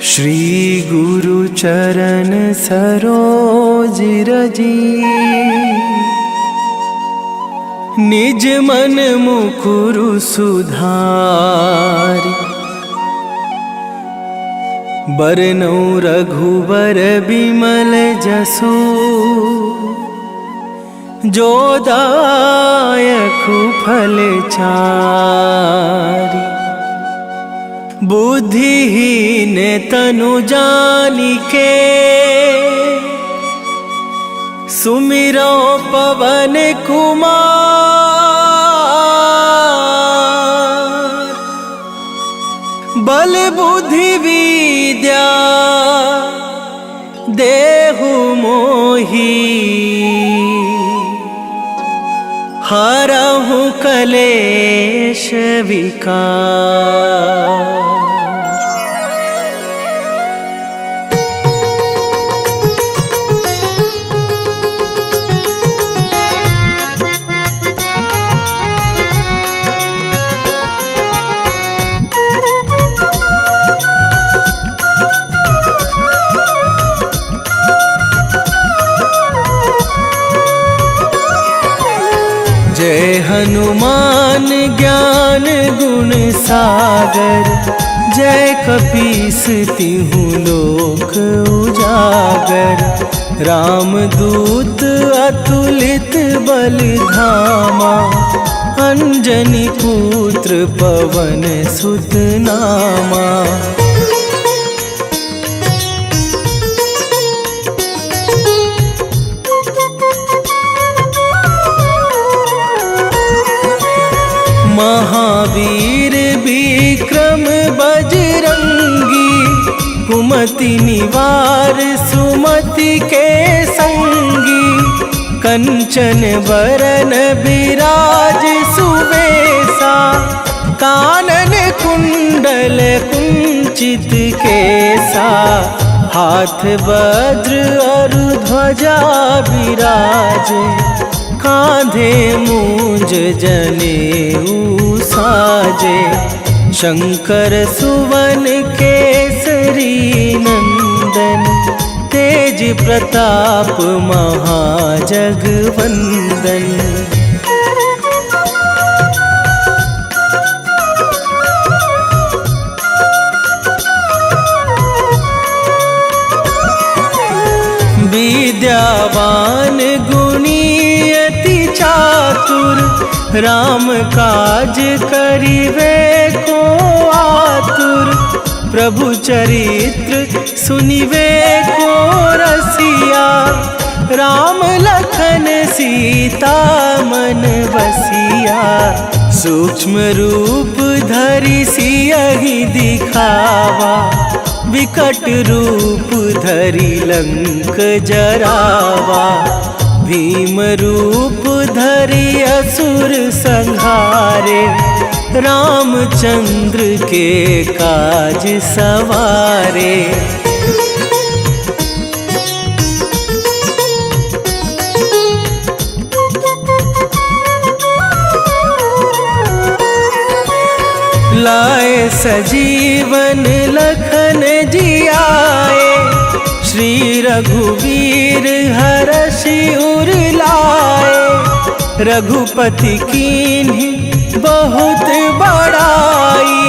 श्री गुरु चरण सरोज रजी, निज मन मुकुरु सुधारि। बरनउँ रघुबर बिमल जसु, जो दायकु फल चारि। बुद्धिहीन तनु जानिके, सुमिरो पवन कुमार। बल बुद्धि विद्या देहु मोहि, हरहु कलेश विकार। जय हनुमान ज्ञान गुण सागर, जय कपीस तिहु लोक उजागर। रामदूत अतुलित बल धामा, अंजनी पुत्र पवन सुत नामा। महावीर विक्रम बजरंगी, कुमति निवार सुमति के संगी। कंचन बरन बिराज सुबेसा, कानन कुंडल कुंचित केसा। हाथ वज्र और ध्वजा विराजे, कांधे मूंज जनेऊ साजे। शंकर सुवन केसरी नंदन, तेज प्रताप महाजगवंदन। विद्यावान गुणी अति चातुर, राम काज करिवे को आतुर। प्रभु चरित्र सुनिवे को रसिया, राम लखन सीता मन बसिया। सूक्ष्म रूप धरि सियहि दिखावा, विकट रूप धरि लंक जरावा। भीम रूप धरि असुर संहारे, रामचंद्र के काज सवारे। लाए सजीवन लखन जियाए, श्री रघुवीर हरषि उर लाए। रघुपति कीन्ही बहुत बड़ाई,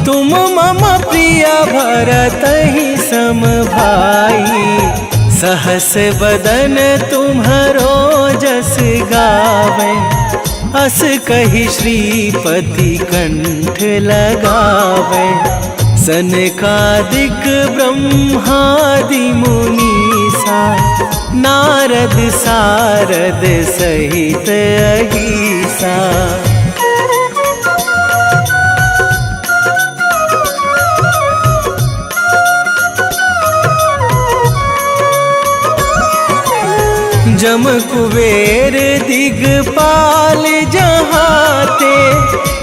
तुम मम प्रिय भरतहि सम भाई। सहस बदन तुम्हरो जस गावे, अस कहि श्रीपति कंठ लगावे। सनकादिक ब्रह्मादि मुनीसा, नारद सारद सहित अहिसा। जम कुबेर दिगपाल जहाते,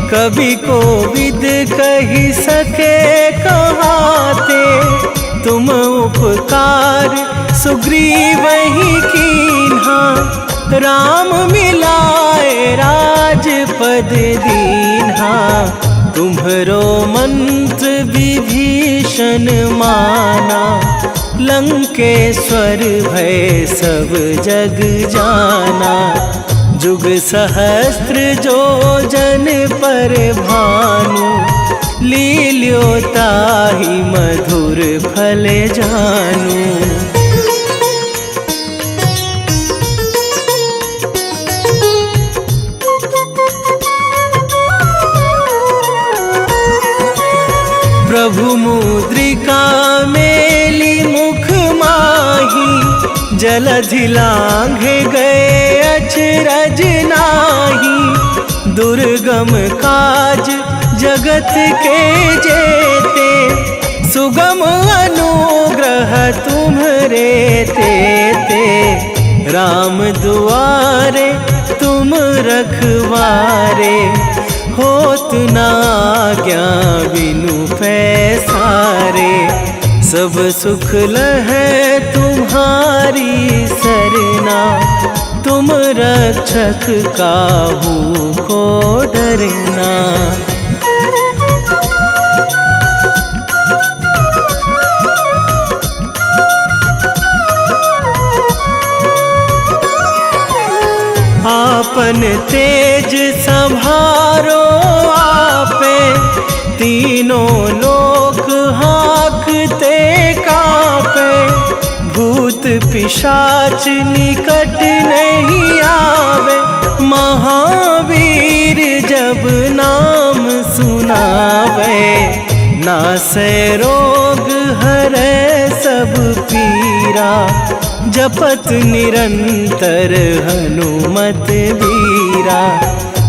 कभी कोविद कहि सके कहाते। तुम उपकार सुग्रीवहि कीन्हा, राम मिलाए राजपद दीन्हा। तुम्हरो मंत्र विभीषण माना, लंकेश्वर भय सब जग जाना। जुग सहस्त्र जो जन पर भानु, लील्यो ताहि मधुर फल जानू। प्रभु मुद्रिका मेली मुख माही, जलधि लांघे गए अचरज नाही। दुर्गम काज जगत के जेते, सुगम अनुग्रह तुम्हरे तेते। राम दुआरे तुम रखवारे, होत न आज्ञा बिनु पैसारे। सब सुख लहै तुम्हारी सरना, तुम रक्षक काहू को डरना। आपन तेज संभारो आपे, तीनों लोक हाँकते कांपे। भूत पिशाच निकट नहीं आवे, महावीर जब नाम सुनावे। नासै रोग हरै सब पीरा, जपत निरंतर हनुमत वीरा।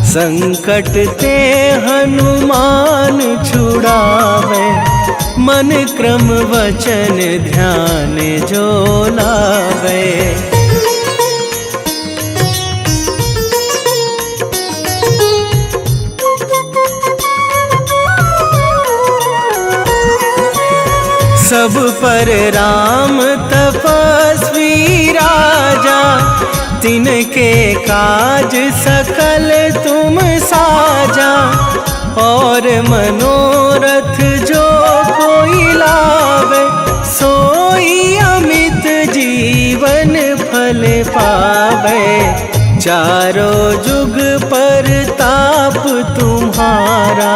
संकट ते हनुमान छुड़ावे, मन क्रम वचन ध्यान जो लावे। सब पर राम तपस्वी राजा, तिनके काज सकल तुम साजा। और मनोरथ जो कोई लावे, सोई अमित जीवन फल पावे। चारों जुग पर ताप तुम्हारा,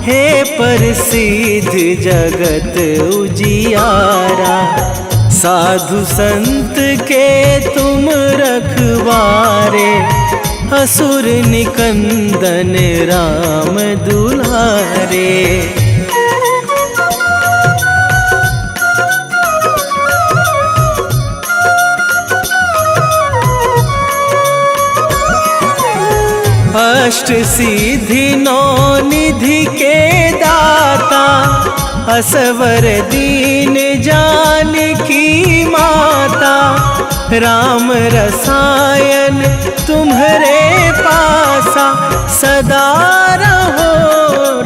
हे प्रसिद्ध जगत उजियारा। साधु संत के तुम रखवारे, असुर निकंदन राम दुलारे। अष्ट सिद्धि नौ निधि के दाता, असवर दीन जानकी माता। राम रसायन तुम्हरे पासा, सदा रहो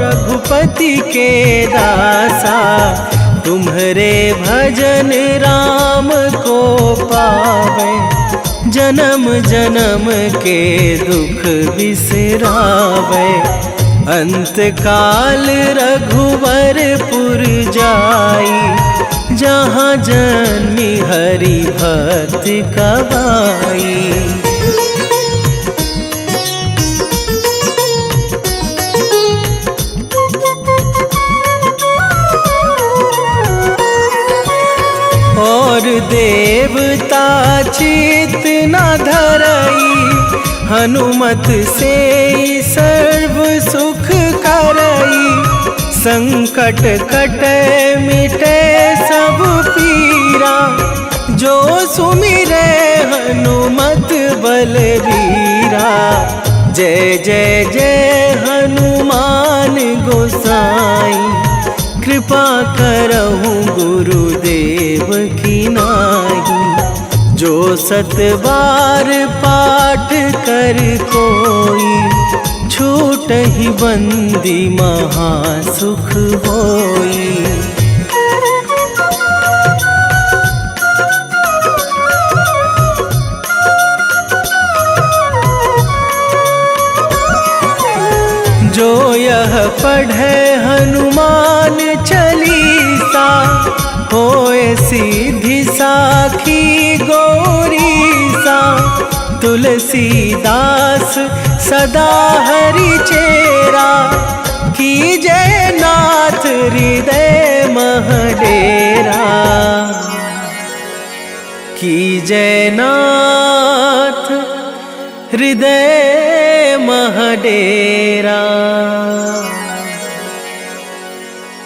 रघुपति के दासा। तुम्हरे भजन राम को पावे, जन्म जन्म के दुख बिसरावे। अंत काल रघुवरपुर जाई, जहाँ जन्मी हरि भक्त कहाई। और देवता चित न धरई, हनुमत से सर्व सुख करई। संकट कटे मिटे सब पीरा, जो सुमिरे हनुमत बलबीरा। जय जय जय हनुमान गोसाई, कृपा करहु गुरुदेव की नाई। जो सत बार पाठ कर कोई, छूटहि बंदी महासुख होई। जो यह पढ़ हनुमान चालीसा, होए सीधी साखी गौरीसा। तुलसीदास सदा हरि चेरा, कीजे नाथ हृदय मह डेरा। कीजे नाथ हृदय मह डेरा।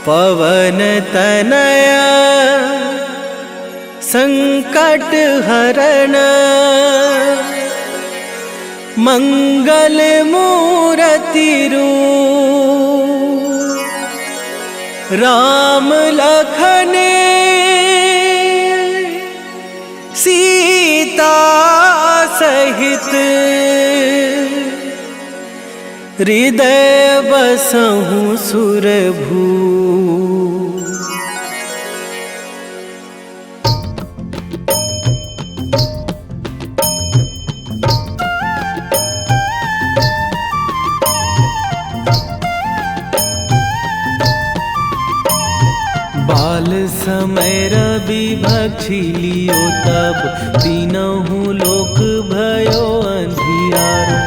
पवन तनय संकट हरण, मंगल मूरति रूप। राम लखन सीता सहित, हृदय बसहु सुरभू। बाल समय रवि भक्षी लियो तब, तीनहु लोक भयो अंधियारो।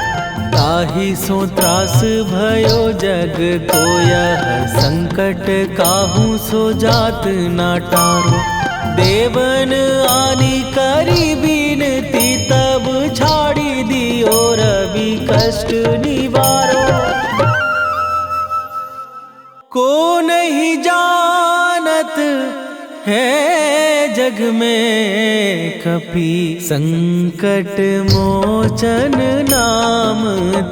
ताहि सो त्रास भयो जग को यह, संकट काहू सो जात ना टारो। देवन आनी करी बिनती, तब छाड़ी दियो रवि कष्ट निवारो। को नहीं जानत है जग में कपि, संकट मोचन नाम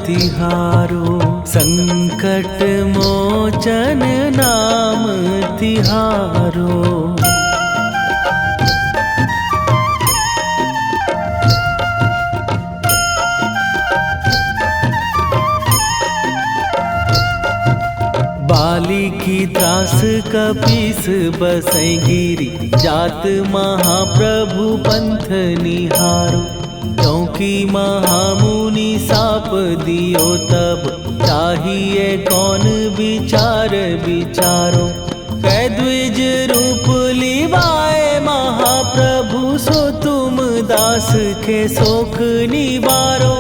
तिहारो। संकट मोचन नाम तिहारो। बाली की त्रास कपीस बसै गिरी, जात महाप्रभु पंथ निहारो। क्योंकि महामुनि साप दियो तब, चाहिए कौन विचार विचारो। कै द्विज रूप लिवाए महाप्रभु, सो तुम दास के शोक निवारो।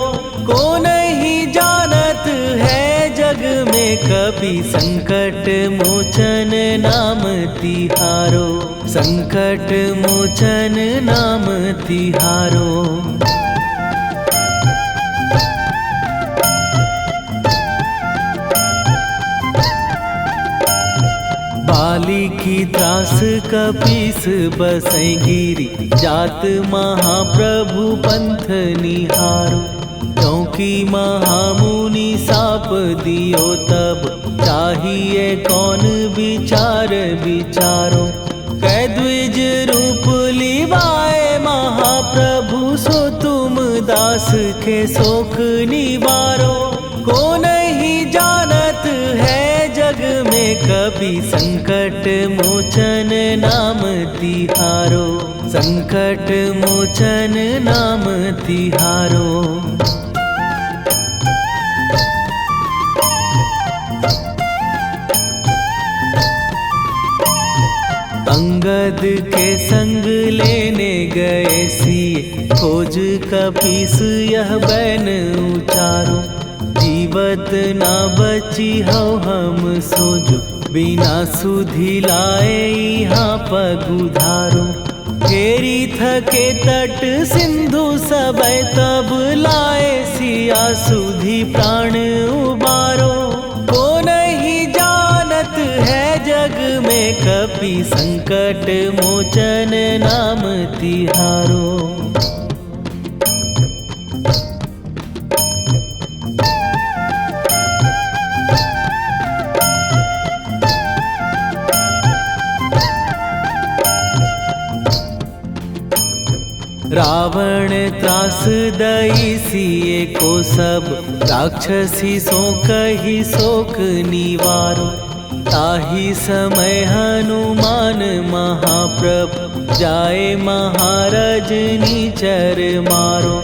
को नहीं जानत है जग में कपि, संकट मोचन नाम तिहारो। संकट मोचन नाम तिहारो। बाली की त्रास कपीस बसै गिरी, जात महाप्रभु पंथ निहारो। क्योंकि महामुनि साप दियो तब, चाहिए कौन विचार विचारो। कै द्विज रूप लिवाए महाप्रभु, सो तुम दास के शोक निवारो। को नहीं जानत है जग में कपि, संकट मोचन नाम तिहारो। संकट मोचन नाम तिहारो। अंगद के संग लेने गए सिए, खोज कपीस यह बैन उचारो। जीवत ना बची हो हम सोजो, बिना सुधि लाए यहाँ पगुधारो। फेरी थके तट सिंधु सबे, तब लाए सिया सुधि प्राण उबारो। को नहीं जानत है जग में कपि, संकट मोचन नाम तिहारो। रावण त्रास दई सिए को सब, राक्षसी सो कही शोक निवारो। ताहि समय हनुमान महाप्रभु, जाए महाराज निचर मारो।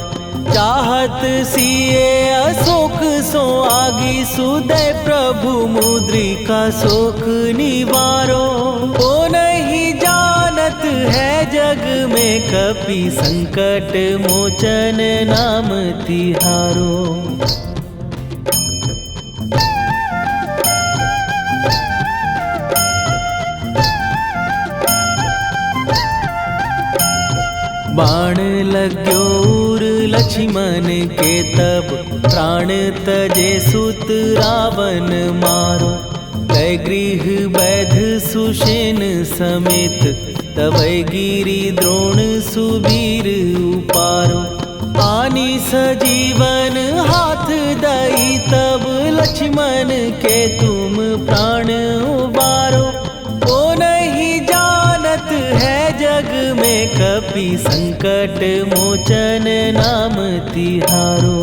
चाहत सिए अशोक सो आगी सुदय प्रभु मुद्रिका शोक निवारो। ओ नहीं जानत है जग में कपि संकट मोचन नाम तिहारो। बाण लग्यो उर लक्ष्मण के तब प्राण तजे सुत रावण मारो। कै गृह वैध सुषेण समेत तवै गिरि द्रोण सुबीर उपारो। आनी सजीवन हाथ दई तब लक्ष्मण के तुम प्राण उबारो। ओ नहीं जानत है जग में कपि संकट मोचन नाम तिहारो।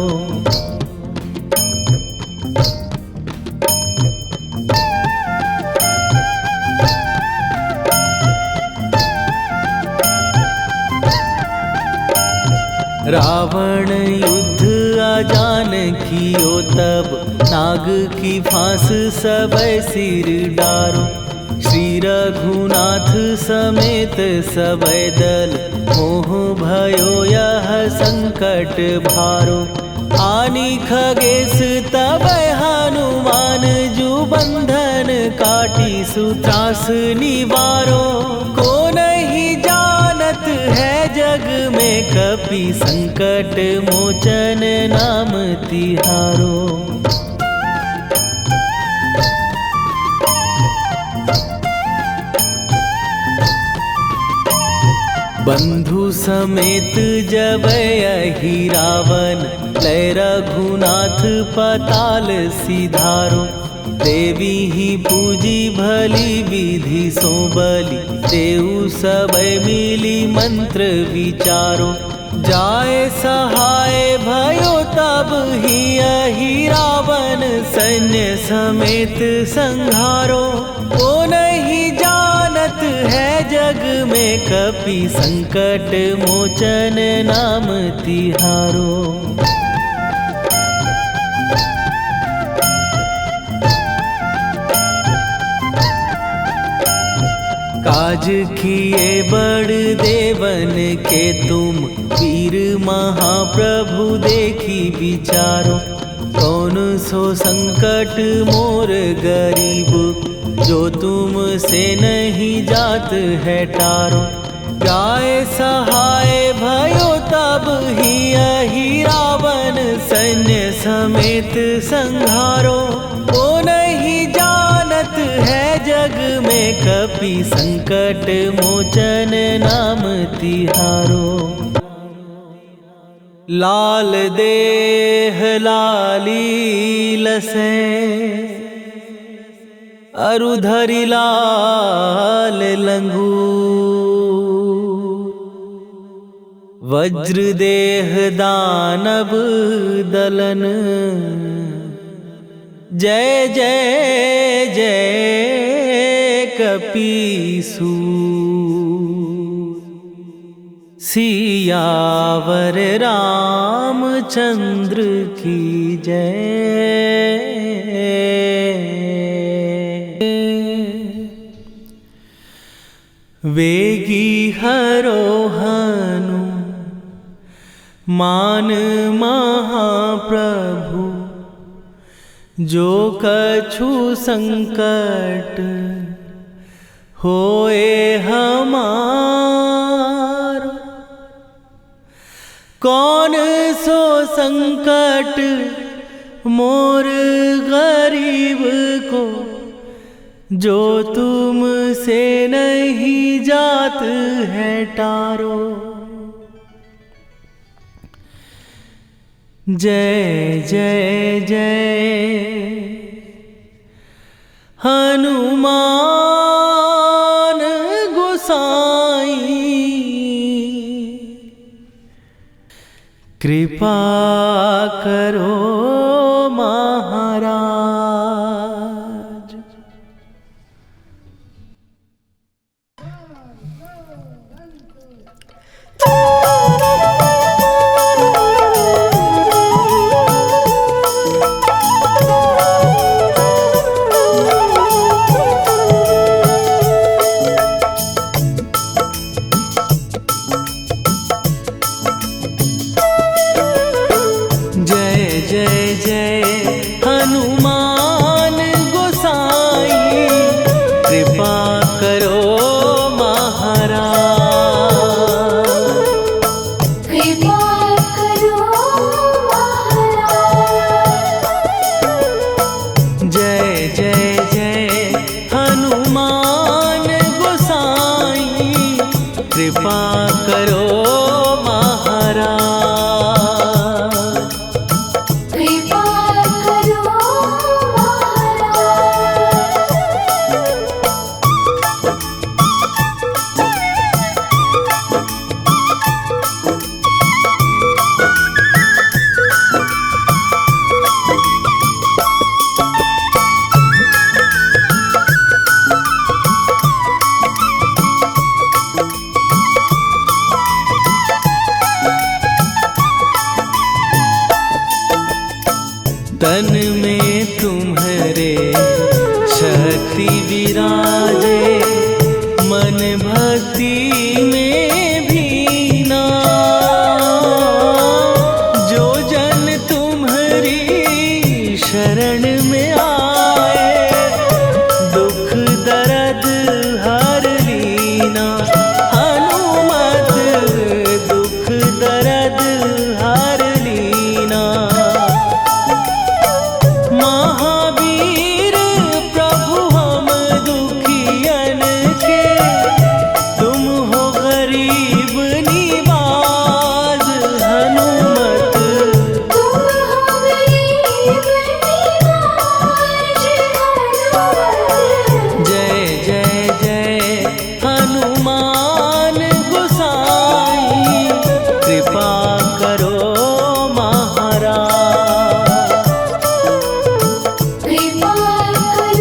रावण युद्ध आजान कियो तब नाग की फांस सबै सिर डारो। श्री रघुनाथ समेत सबै दल मोह भयो यह संकट भारो। आनी खगेश तबै हनुमान जु बंधन काटी सुत्रास निवारो। को नहीं जानत है जग में कपि संकट मोचन नाम तिहारो। बंधु समेत जबै अहि रावण लय रघुनाथ पताल सिधारो। देवी ही पूजी भली विधि सो बलि देऊ सबै मिली मंत्र विचारो। जाय सहाय भयो तब ही अहि रावण सैन्य समेत संहारो। ओ नहीं जानत है जग में कपि संकट मोचन नाम तिहारो। काज किए बड़ देवन के तुम वीर महाप्रभु देखी विचारो। कौन सो संकट मोर गरीब जो तुम से नहीं जात है टारो। जाय सहाय भयो तब ही अहि रावण सैन्य समेत संहारो। ओ नहीं जानत है जग में कपि संकट मोचन नाम तिहारो। लाल देह लाली लसे अरुधरि लाल लंगूर। वज्र देह दानव दलन जय जय जय कपीसूर। सियावर रामचंद्र की जय। वेगी हरोहनु मान महाप्रभु जो कछु संकट होए हमार। कौन सो संकट मोर गरीब को जो तुम से नहीं जात है टारो। जय जय जय हनुमान गोसाई। कृपा करो महाराज। कृपा करो महाराज। कृपा करो तन में तुम्हारे शक्ति विराजे, मन भक्ति में भीना। जो जन तुम्हारी शरण में आए, दुख दर्द हर लीना। हनुमत दुख दर्द हर लीना। महावीर प्रभु हम दुखियन के, तुम हो गरीब निवाज। हनुमत तुम हो गरीब निवाज। जय जय जय हनुमान गोसाई, कृपा करो महाराज। कृपा करो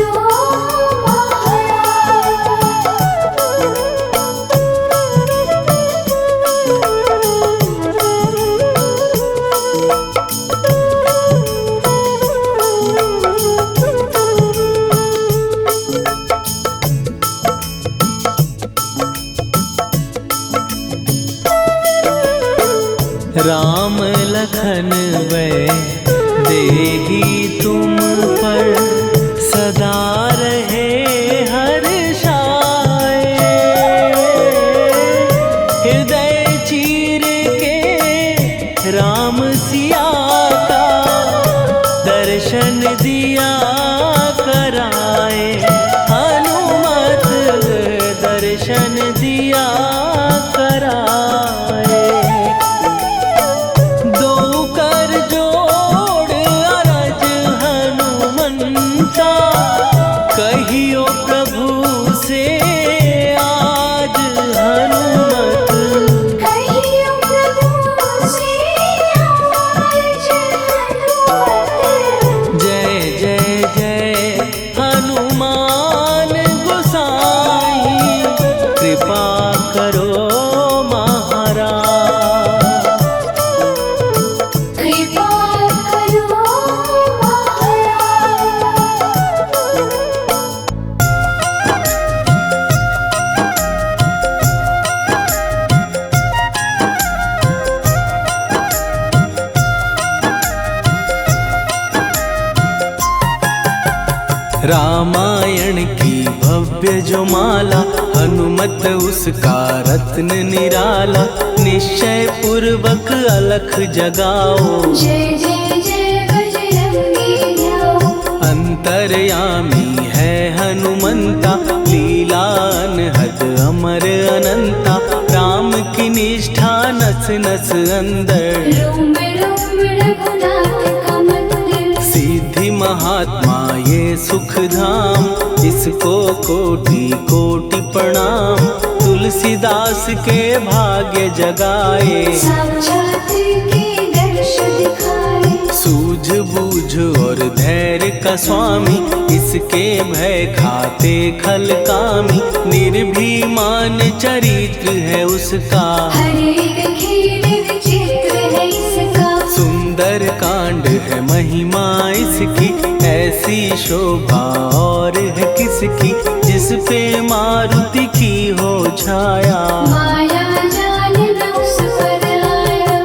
राम लखन वै देही तुम पर, सदा रहे हर्षाए। हृदय चीर के राम सिया का, दर्शन दिया कराए। हनुमत दर्शन दिया कराए। दो कर जोड़ अरज हनुमंता, कहियो प्रभु से आज। हनुमत कहियो प्रभु से आज। हनुमत जय जय जय हनुमान गोसाई, कृपा करो महाराज। कृपा करो रामायण की भव्य जो माला, हनुमत उसका रत्न निराला। निश्चय पूर्वक अलख जगाओ, जय जय जय बजरंगी जाओ। अंतर्यामी है हनुमंता, लीला अनहद अमर अनंता। राम की निष्ठा नस नस अंदर, रोम रोम रघुनाथ का मंदिर। सिद्धि महात्मा ये सुख धाम, इसको कोटि कोटि प्रणाम। तुलसीदास के भाग्य जगाए, साक्षात के दर्श दिखाए। सूझ बूझ और धैर्य का स्वामी, इसके भय खाते खल कामी। निर्भीमान चरित्र है उसका, हर एक खेल विचित्र है इसका। सुंदर कांड है महिमा इसकी, ऐसी शोभा और है किसकी। जिस पे मारुति की हो छाया, माया जाल न उस पर आया।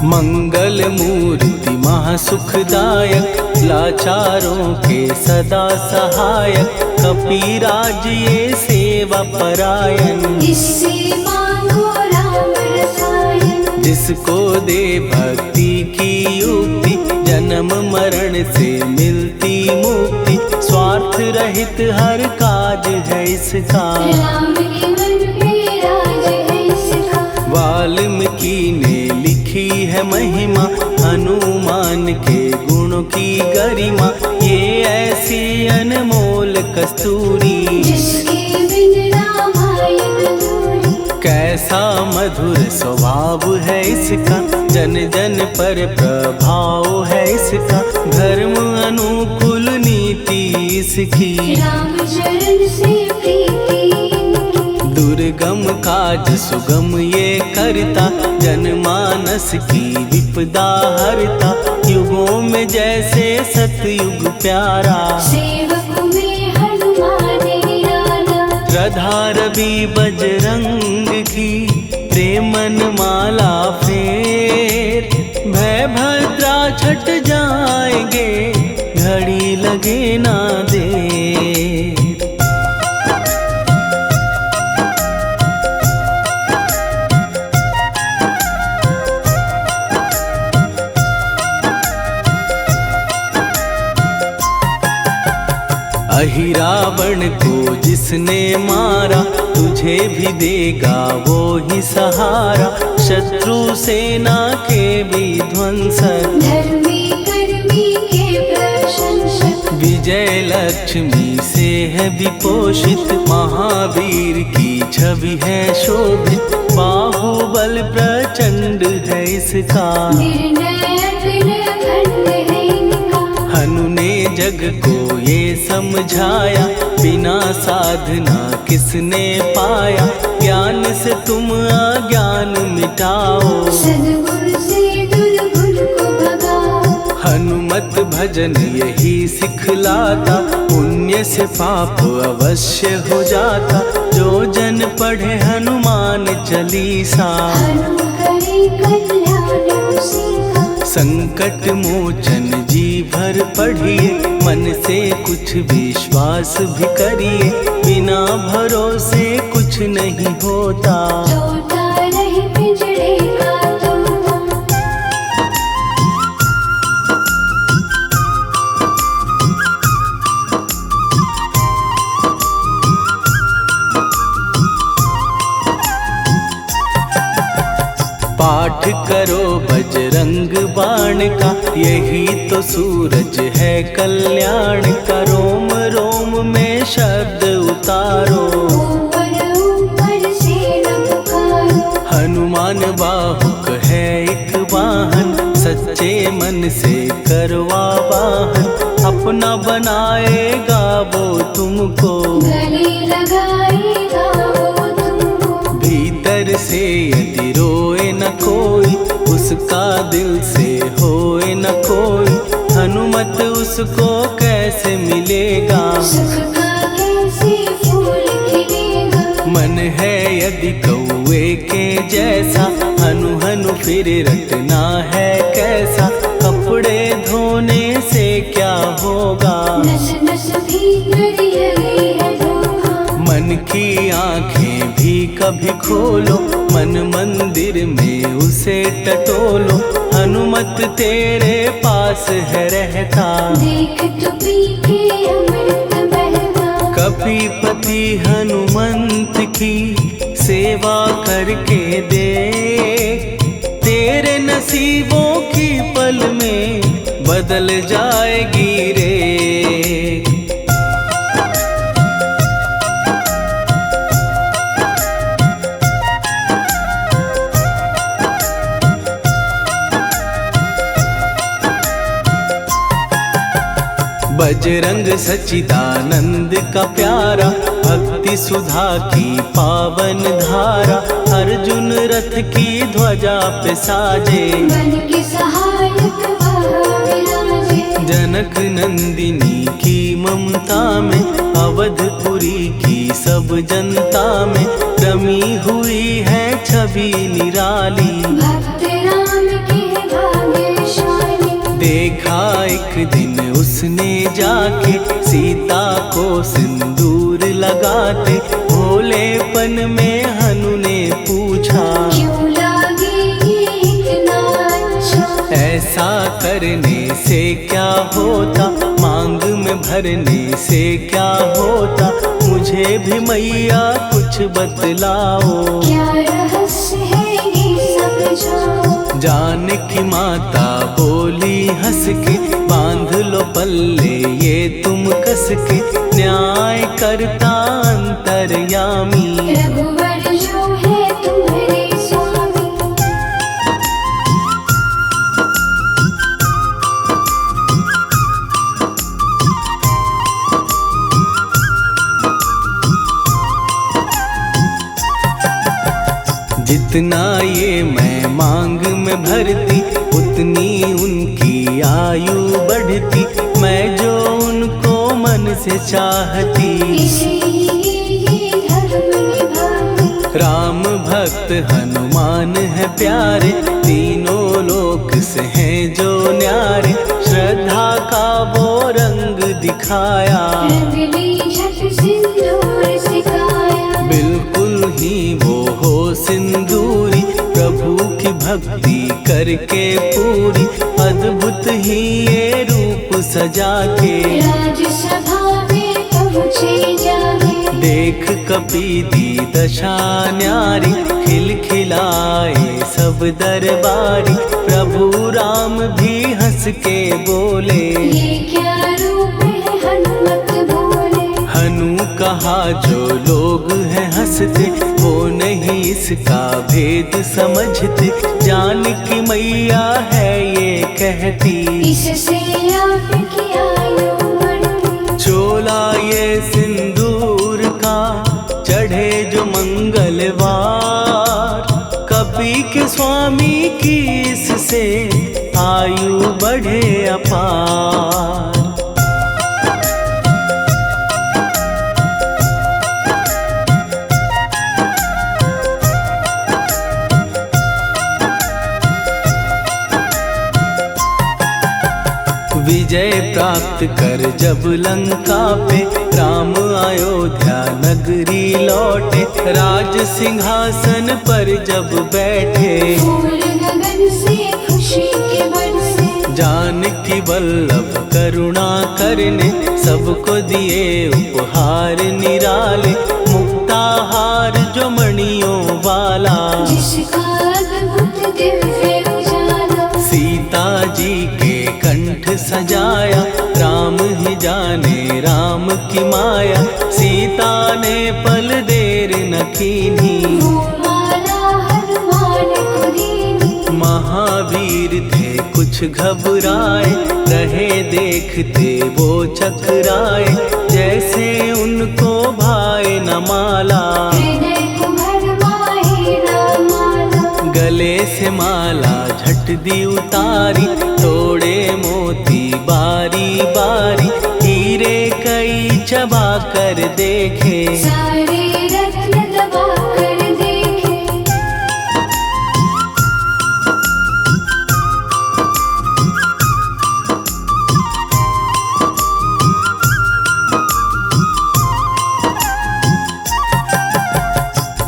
मंगल मूर्ति महासुखदायक, लाचारों के सदा सहायक। कपीराज ये सेवा परायण, इससे मांगो राम रसायन। जिसको दे भक्ति की युक्ति, जन्म मरण से मिलती मुक्ति। स्वार्थ रहित हर काज है इसका, राम के मन पे राज है इसका। वाल्मीकि ने लिखी है महिमा, हनुमान के गुणों की गरिमा। ये ऐसी अनमोल कस्तूरी, जिसके बिन रामायण अधूरी। कैसा मधुर स्वभाव है इसका, जन जन पर प्रभाव है इसका। धर्म अनुकूल नीति इसकी, राम चरण से प्रीति इनकी। दुर्गम काज सुगम ये करता, जनमानस की विपदा हरता। युगों में जैसे सतयुग प्यारा, सेवक में हनुमान निराला। श्रद्धा रवि बजरंग की, प्रेमन माला फेर। भय भद्रा छट जाएंगे, घड़ी लगे ना देर। अहि रावण को जिसने मारा, तुझे भी देगा वो ही सहारा। शत्रु सेना के विध्वंसक, धर्मी कर्मी के प्रशंसक। विजय लक्ष्मी से है विपोषित, महावीर की छवि है शोभित। बाहुबल प्रचंड है इसका, निर्णय अखंड है इनका। हनु ने जग को ये समझाया, बिना साधना किसने पाया। ज्ञान से तुम अज्ञान मिटाओ, सद्गुण से दुर्गुण को भगाओ। हनुमत भजन यही सिखलाता, पुण्य से पाप अवश्य हो जाता। जो जन पढ़े हनुमान चालीसा, हनु करे कल्याण उसी का। संकट मोचन जी भर पढ़िए, मन से कुछ विश्वास भी करिए। बिना भरोसे कुछ नहीं होता, तोता रहे पिंजड़े का तोता। पाठ करो बजरंग बाण का, यही तो सूरज है कल्याण का। रोम रोम में शब्द उतारो, ऊपर ऊपर से न पुकारो। हनुमान बाहुक है एक वाहन, सच्चे मन से करवा वाहन। अपना बनाएगा वो तुमको, गले लगाएगा वो तुमको। भीतर से यदि रोए न कोई, उसका दिल से होए न कोई। हनुमत उसको कैसे मिलेगा, सुख का कैसे फूल खिलेगा। मन है यदि कौवे के जैसा, हनु हनु फिर रटना है कैसा। कपड़े धोने से क्या होगा, नस नस भीतर यही है धोखा। मन की आंखें भी कभी खोलो, मन मंदिर में उसे टटोलो। हनुमत तेरे पास है रहता, देख तो पी के अमृत बहता। कपीपति हनुमंत की सेवा करके देख। तेरे नसीबों की पल में बदल जाएगी रे। बजरंग सच्चिदानंद का प्यारा, भक्ति सुधा की पावन धारा। अर्जुन रथ की ध्वजा पे साजे, बन के सहायक वह विराजे। जनक नंदिनी की ममता में, अवधपुरी की सब जनता में। रमी हुई है छवि निराली, भक्त राम के भाग्यशाली। देखा एक दिन उसने जाके, सीता को सिंदूर लगाते। भोलेपन में हनु ने पूछा, क्यों लागे ये ऐसा करने से क्या होता, मांग में भरने से क्या होता, मुझे भी मैया कुछ बतलाओ। क्या रहस्य है ये समझाओ। जानकी माता बोली हंस के, बांध लो पल्ले ये तुम कस के, न्याय करता अंतर्यामी। रघुवर जो है तुम्हारे स्वामी। जितना ये मैं मांग में भरती, उतनी उनकी आयु बढ़ती, मैं जो उनको मन से चाहती। इसीलिए धर्म निभाती। राम भक्त हनुमान है प्यारे, तीनों लोक से हैं जो न्यारे, श्रद्धा का वो रंग दिखाया। रंग ली झट सिंदूर सिखाया। बिल्कुल ही वो हो सिंदूरी, प्रभु की भक्ति करके पूरी, अद्भुत ही ये रूप सजा के। राजसभा में पहुँचे जाके। देख कपीदी दशा न्यारी, खिलखिलाए सब दरबारी, प्रभु राम भी हंस के बोले। ये क्या रूप है हनुमत बोले। हनु कहा जो लोग हैं हंसते, वो नहीं इसका भेद समझते, जानकी मैया है ये कहती। इससे आपकी आयु बढ़ती। चोला ये सिंदूर का चढ़े जो मंगलवार, कपी के स्वामी की इससे आयु बढ़े अपार। विजय प्राप्त कर जब लंका पे, राम अयोध्या नगरी लौटे, राज सिंहासन पर जब बैठे। फूल गगन से खुशी के बरसे। जानकी वल्लभ करुणा करने, सबको दिए उपहार निराले, मुक्ताहार जो मणियों वाला। जिसका अद्भुत दिव्य उजाला। सीता जी के कंठ सजाया, राम ही जाने राम की माया, सीता ने पल देर न कीन्ही। वो माला हनुमान को दीनी। महावीर थे कुछ घबराए, रहे देखते वो चकराए, जैसे उनको भाए न माला। हृदय को भरमाए राम माला। गले से माला झट दी उतारी, तोड़े मोती बारी बारी, हीरे कई चबा कर देखे। सारे रत्न दबा कर देखे।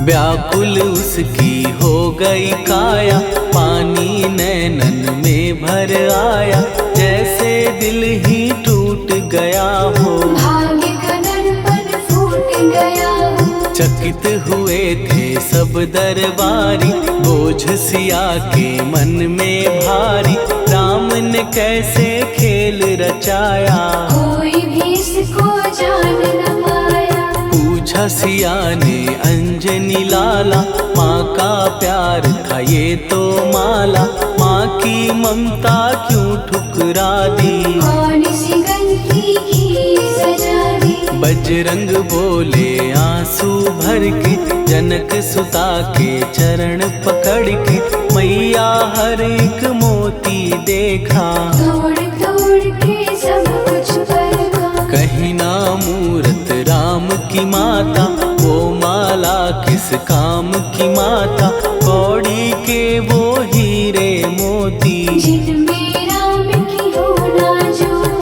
व्याकुल उसकी हो गई काया, पानी नैनन में भर आया, जैसे दिल ही टूट गया हो। भाग्य का दर्पण फूट गया हो। चकित हुए थे सब दरबारी, बोझ सिया के मन में भारी, राम ने कैसे खेल रचाया। कोई भी इसको जान न पाया। पूछा सिया ने अंजनी लाला, माँ का प्यार था ये तो माला, माँ की ममता क्यों ठुकरा दी। कौन सी गलती की सजा दी। बजरंग बोले आंसू भर के, जनक सुता के चरण पकड़ के, मैया हर एक मोती देखा। तोड़ तोड़ के सब कुछ परखा। कहीं ना मूरत राम की माता, वो माला किस काम की माता,